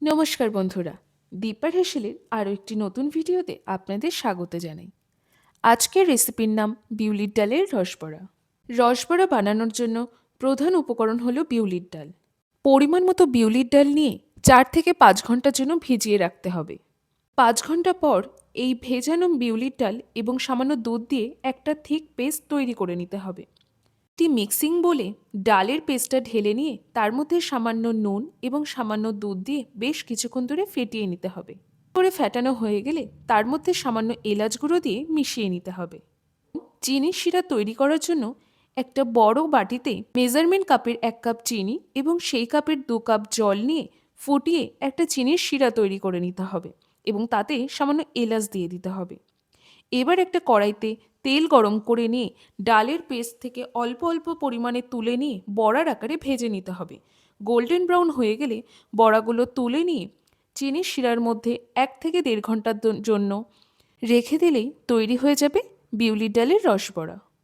নমস্কার বন্ধুরা, দীপার হেসেলের আরও একটি নতুন ভিডিওতে আপনাদের স্বাগত জানাই। আজকের রেসিপির নাম বিউলির ডালের রসবড়া। রসবড়া বানানোর জন্য প্রধান উপকরণ হলো বিউলির ডাল। পরিমাণ মতো বিউলির ডাল নিয়ে 4 থেকে 5 ঘন্টার জন্য ভিজিয়ে রাখতে হবে। 5 ঘন্টা পর এই ভেজানো বিউলির ডাল এবং সামান্য দুধ দিয়ে একটা থিক পেস্ট তৈরি করে নিতে হবে। একটি মিক্সিং বোলে ডালের পেস্টটা ঢেলে নিয়ে তার মধ্যে সামান্য নুন এবং সামান্য দুধ দিয়ে বেশ কিছুক্ষণ ধরে ফেটিয়ে নিতে হবে। করে ফেটানো হয়ে গেলে তার মধ্যে সামান্য এলাচ গুঁড়ো দিয়ে মিশিয়ে নিতে হবে। চিনির শিরা তৈরি করার জন্য একটা বড় বাটিতে মেজারমেন্ট কাপের 1 কাপ চিনি এবং সেই কাপের 2 কাপ জল নিয়ে ফুটিয়ে একটা চিনির শিরা তৈরি করে নিতে হবে এবং তাতে সামান্য এলাচ দিয়ে দিতে হবে। এবার একটা কড়াইতে তেল গরম করে নিয়ে ডালের পেস্ট থেকে অল্প অল্প পরিমাণে তুলে নিয়ে বড়ার আকারে ভেজে নিতে হবে। গোল্ডেন ব্রাউন হয়ে গেলে বড়াগুলো তুলে নিয়ে চিনির শিরার মধ্যে 1 থেকে 1.5 ঘন্টার জন্য রেখে দিলেই তৈরি হয়ে যাবে বিউলির ডালের রসবড়া।